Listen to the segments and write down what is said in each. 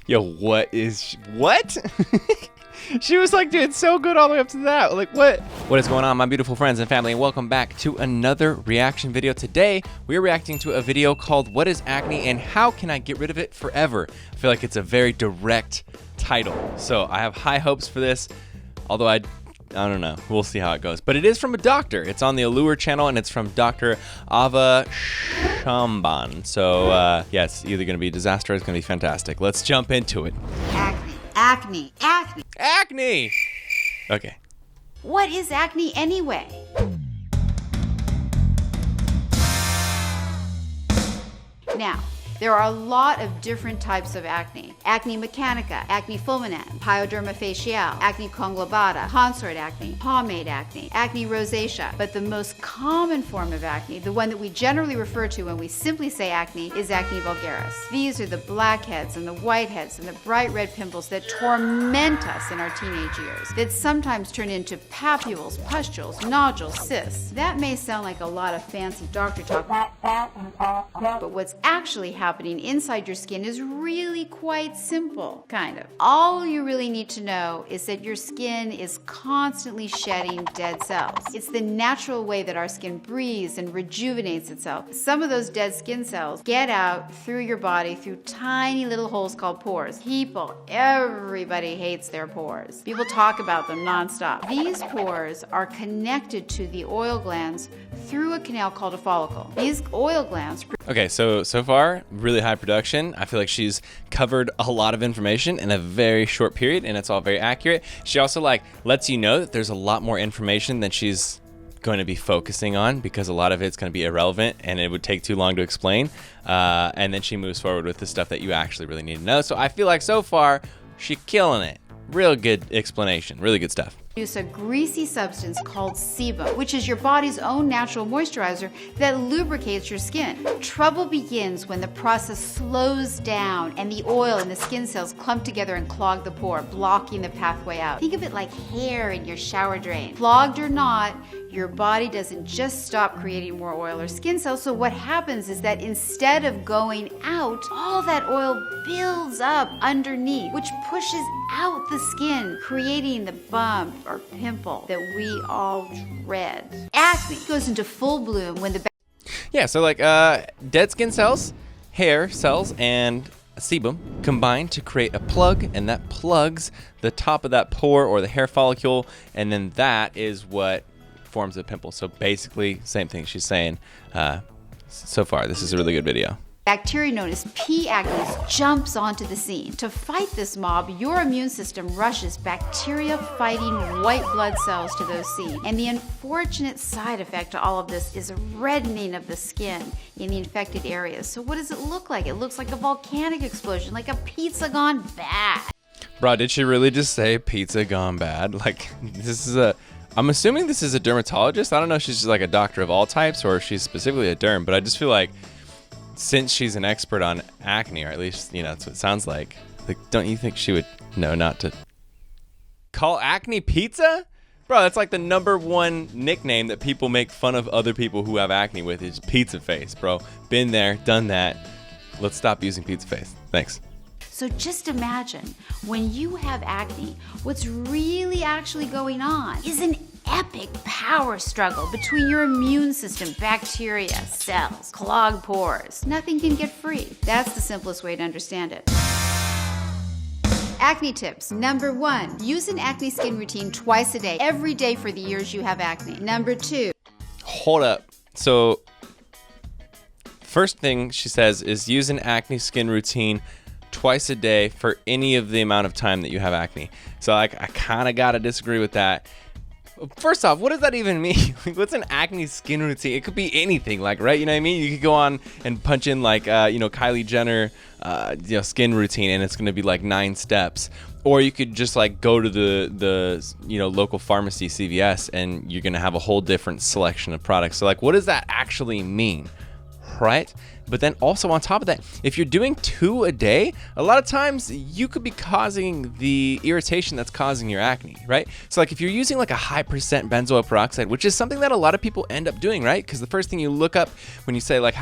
Yo, what? She was like doing so good all the way up to that. Like, what? What is going on, my beautiful friends and family, and welcome back to another reaction video. Today, we're reacting to a video called What is Acne and How Can I Get Rid of It Forever? I feel like it's a very direct title. So I have high hopes for this, although I don't know. We'll see how it goes. But it is from a doctor. It's on the Allure channel, and it's from Dr. Ava Shamban. So, yeah, it's either going to be a disaster or it's going to be fantastic. Let's jump into it. Acne. Acne! Okay. What is acne anyway? Now, there are a lot of different types of acne. Acne mechanica, acne fulminans, pyoderma faciale, acne conglobata, consort acne, pomade acne, acne rosacea. But the most common form of acne, the one that we generally refer to when we simply say acne, is acne vulgaris. These are the blackheads and the whiteheads and the bright red pimples that torment us in our teenage years, that sometimes turn into papules, pustules, nodules, cysts. That may sound like a lot of fancy doctor talk, but what's actually happening inside your skin is really quite simple, kind of. All you really need to know is that your skin is constantly shedding dead cells. It's the natural way that our skin breathes and rejuvenates itself. Some of those dead skin cells get out through your body through tiny little holes called pores. Everybody hates their pores. People talk about them nonstop. These pores are connected to the oil glands through a canal called a follicle. These oil glands... Okay, so far, really high production. I feel like she's covered a lot of information in a very short period, and it's all very accurate. She also lets you know that there's a lot more information than she's going to be focusing on, because a lot of it's going to be irrelevant and it would take too long to explain. And then she moves forward with the stuff that you actually really need to know. So I feel like so far, she's killing it. Real good explanation, really good stuff. Produce a greasy substance called sebum, which is your body's own natural moisturizer that lubricates your skin. Trouble begins when the process slows down and the oil in the skin cells clump together and clog the pore, blocking the pathway out. Think of it like hair in your shower drain. Clogged or not, your body doesn't just stop creating more oil or skin cells, so what happens is that instead of going out, all that oil builds up underneath, which pushes out the skin, creating the bump or pimple that we all dread. Acne goes into full bloom when the... Yeah, so dead skin cells, hair cells, and sebum combine to create a plug, and that plugs the top of that pore or the hair follicle, and then that is what forms a pimple. So basically, same thing she's saying. So far, this is a really good video. Bacteria known as P. acnes jumps onto the scene. To fight this mob, your immune system rushes bacteria-fighting white blood cells to those seen. And the unfortunate side effect to all of this is a reddening of the skin in the infected areas. So what does it look like? It looks like a volcanic explosion, like a pizza gone bad. Bro, did she really just say pizza gone bad? Like, this is I'm assuming this is a dermatologist. I don't know if she's just like a doctor of all types or if she's specifically a derm, but I just feel like since she's an expert on acne, or at least, that's what it sounds like, don't you think she would know not to call acne pizza? Bro, that's like the #1 nickname that people make fun of other people who have acne with is pizza face, bro. Been there, done that. Let's stop using pizza face. Thanks. So just imagine, when you have acne, what's really actually going on is an epic power struggle between your immune system, bacteria, cells, clogged pores. Nothing can get free. That's the simplest way to understand it. Acne tips. #1, use an acne skin routine twice a day, every day for the years you have acne. #2. Hold up. So, first thing she says is use an acne skin routine twice a day for any of the amount of time that you have acne. So I kind of got to disagree with that. First off, what does that even mean? What's an acne skin routine? It could be anything, right? You know what I mean? You could go on and punch in Kylie Jenner, skin routine, and it's going to be 9 steps. Or you could just go to the local pharmacy, CVS, and you're going to have a whole different selection of products. So what does that actually mean? Right? But then also on top of that, if you're doing 2 a day, a lot of times you could be causing the irritation that's causing your acne, right? So like if you're using like a high percent benzoyl peroxide, which is something that a lot of people end up doing, right? Because the first thing you look up when you say like,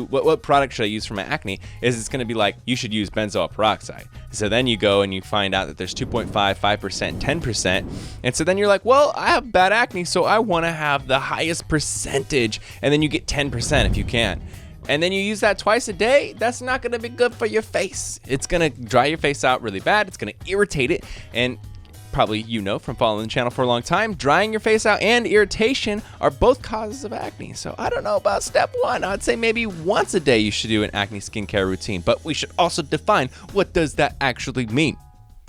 what product should I use for my acne, is it's going to be like, you should use benzoyl peroxide. So then you go and you find out that there's 2.5, 5%, 10%. And so then you're like, well, I have bad acne, so I want to have the highest percentage. And then you get 10% if you can. And then you use that twice a day, that's not gonna be good for your face. It's gonna dry your face out really bad. It's gonna irritate it. And probably from following the channel for a long time, drying your face out and irritation are both causes of acne. So I don't know about step 1. I'd say maybe once a day you should do an acne skincare routine, but we should also define what does that actually mean.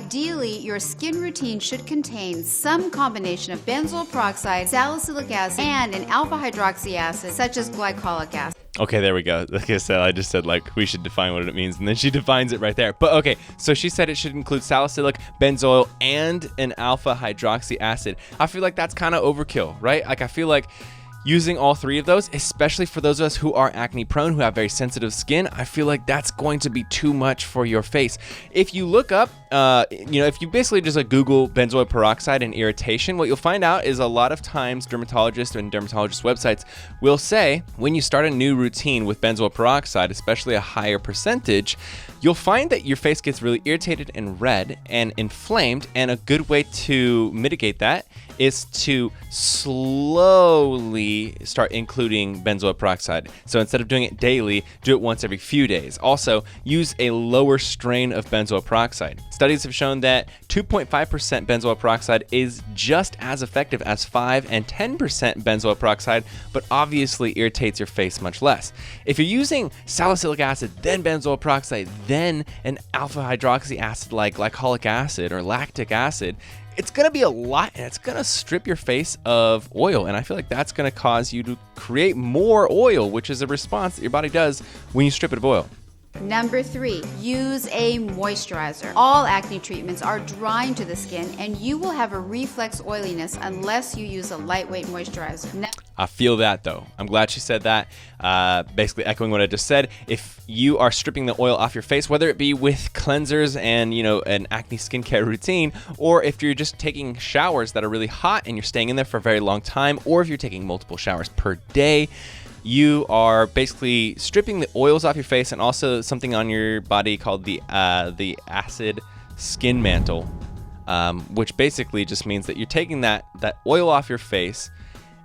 Ideally, your skin routine should contain some combination of benzoyl peroxide, salicylic acid, and an alpha hydroxy acid, such as glycolic acid. Okay, there we go. Like I said, I just said like we should define what it means, and then she defines it right there. But okay, so she said it should include salicylic, benzoyl, and an alpha hydroxy acid. I feel like that's kind of overkill, right? Like I feel like using all 3 of those, especially for those of us who are acne prone, who have very sensitive skin, I feel like that's going to be too much for your face. If you look up, if you basically just like Google benzoyl peroxide and irritation, what you'll find out is a lot of times dermatologists and dermatologist websites will say when you start a new routine with benzoyl peroxide, especially a higher percentage, you'll find that your face gets really irritated and red and inflamed, and a good way to mitigate that is to slowly start including benzoyl peroxide. So instead of doing it daily, do it once every few days. Also, use a lower strain of benzoyl peroxide. Studies have shown that 2.5% benzoyl peroxide is just as effective as 5 and 10% benzoyl peroxide, but obviously irritates your face much less. If you're using salicylic acid, then benzoyl peroxide, then an alpha hydroxy acid like glycolic acid or lactic acid, it's gonna be a lot, and it's gonna strip your face of oil, and I feel like that's gonna cause you to create more oil, which is a response that your body does when you strip it of oil. Number 3, use a moisturizer. All acne treatments are drying to the skin, and you will have a reflex oiliness unless you use a lightweight moisturizer. I feel that though. I'm glad she said that. Basically echoing what I just said. If you are stripping the oil off your face, whether it be with cleansers and an acne skincare routine, or if you're just taking showers that are really hot and you're staying in there for a very long time, or if you're taking multiple showers per day, you are basically stripping the oils off your face, and also something on your body called the acid skin mantle, which basically just means that you're taking that oil off your face,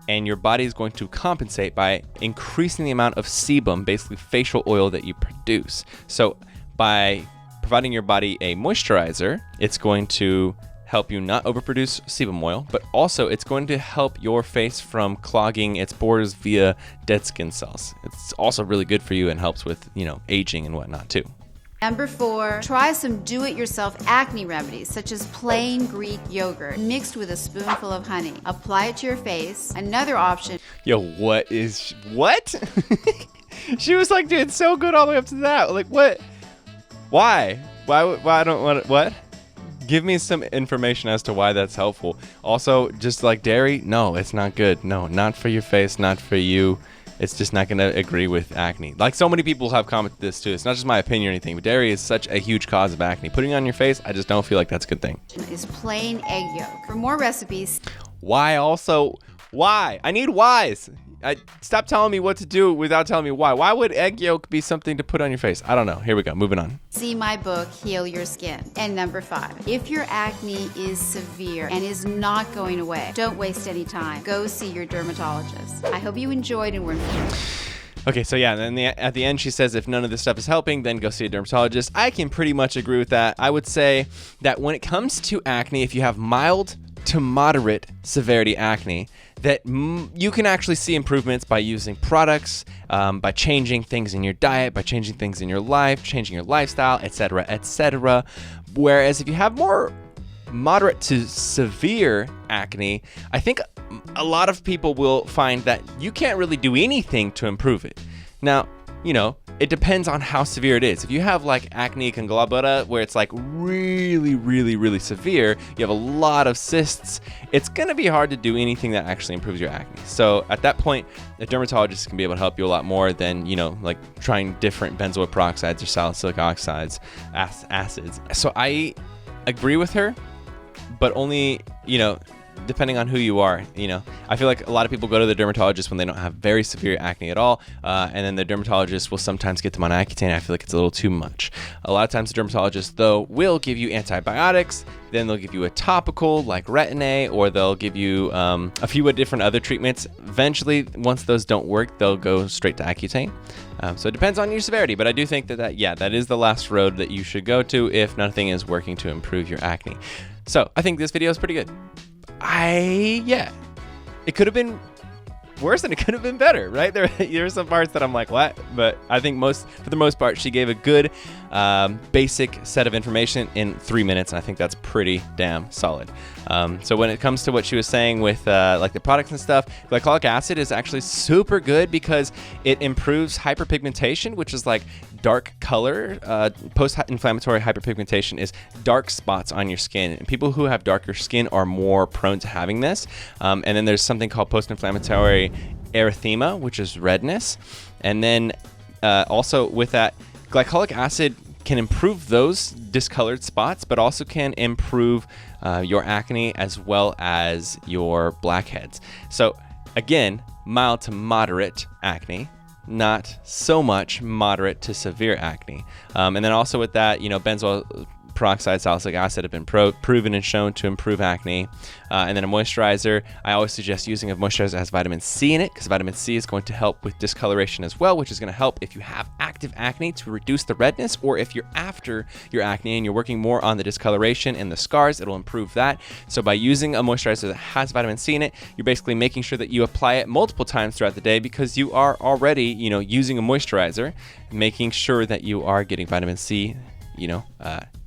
and your body is going to compensate by increasing the amount of sebum, basically facial oil, that you produce. So by providing your body a moisturizer, it's going to help you not overproduce sebum oil, but also it's going to help your face from clogging its pores via dead skin cells. It's also really good for you and helps with, aging and whatnot too. Number 4, try some do-it-yourself acne remedies, such as plain Greek yogurt mixed with a spoonful of honey. Apply it to your face. Another option. Yo, what? She was like, dude, it's so good all the way up to that. Like, what? Why? Why I don't want what? Give me some information as to why that's helpful. Also, just like dairy, no, it's not good. No, not for your face, not for you. It's just not going to agree with acne. Like so many people have commented this too. It's not just my opinion or anything, but dairy is such a huge cause of acne. Putting it on your face, I just don't feel like that's a good thing. Is plain egg yolk. For more recipes. Why also? Why? I need whys. Stop telling me what to do without telling me why. Why would egg yolk be something to put on your face? I don't know. Here we go. Moving on. See my book, Heal Your Skin. And number 5, if your acne is severe and is not going away, don't waste any time. Go see your dermatologist. I hope you enjoyed and were informed. Okay, so yeah, then at the end she says if none of this stuff is helping, then go see a dermatologist. I can pretty much agree with that. I would say that when it comes to acne, if you have mild to moderate severity acne, that you can actually see improvements by using products, by changing things in your diet, by changing things in your life, changing your lifestyle, etc., etc. Whereas if you have more moderate to severe acne, I think a lot of people will find that you can't really do anything to improve it. Now, it depends on how severe it is. If you have like acne conglobata, where it's like really, really, really severe, you have a lot of cysts, it's gonna be hard to do anything that actually improves your acne. So at that point, a dermatologist can be able to help you a lot more than, you know, like trying different benzoyl peroxides or salicylic oxides, acids. So I agree with her, but only, you know, depending on who you are. You know, I feel like a lot of people go to the dermatologist when they don't have very severe acne at all, and then the dermatologist will sometimes get them on Accutane. I feel like it's a little too much. A lot of times the dermatologist, though, will give you antibiotics, then they'll give you a topical like Retin-A, or they'll give you a few different other treatments. Eventually, once those don't work, they'll go straight to Accutane. So it depends on your severity, but I do think that is the last road that you should go to if nothing is working to improve your acne. So I think this video is pretty good. It could have been worse and it could have been better, right? There are some parts that I'm like, what? But I think for the most part, she gave a good basic set of information in 3 minutes, and I think that's pretty damn solid. So when it comes to what she was saying with like the products and stuff, glycolic acid is actually super good because it improves hyperpigmentation, which is like dark color. Post-inflammatory hyperpigmentation is dark spots on your skin, and people who have darker skin are more prone to having this. And then there's something called post-inflammatory erythema, which is redness. And then also with that, glycolic acid can improve those discolored spots, but also can improve your acne as well as your blackheads. So again, mild to moderate acne, not so much moderate to severe acne. And then also with that, you know, benzoyl peroxide, salicylic acid have been proven and shown to improve acne. And then a moisturizer, I always suggest using a moisturizer that has vitamin C in it, because vitamin C is going to help with discoloration as well, which is going to help if you have active acne to reduce the redness, or if you're after your acne and you're working more on the discoloration and the scars, it'll improve that. So by using a moisturizer that has vitamin C in it, you're basically making sure that you apply it multiple times throughout the day, because you are already, you know, using a moisturizer, making sure that you are getting vitamin C, you know,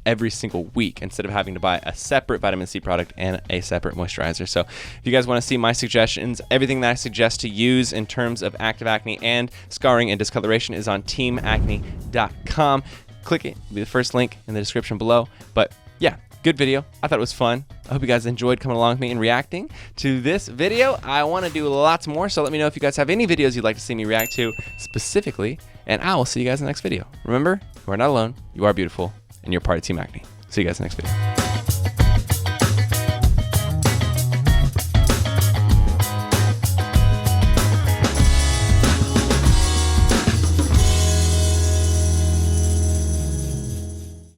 every single week, instead of having to buy a separate vitamin C product and a separate moisturizer. So if you guys want to see my suggestions, everything that I suggest to use in terms of active acne and scarring and discoloration is on teamacne.com. Click it, it'll be the first link in the description below. But yeah, good video. I thought it was fun. I hope you guys enjoyed coming along with me and reacting to this video. I want to do lots more, so let me know if you guys have any videos you'd like to see me react to specifically, and I will see you guys in the next video. Remember, you are not alone, you are beautiful, and you're part of Team Acne. See you guys in the next video.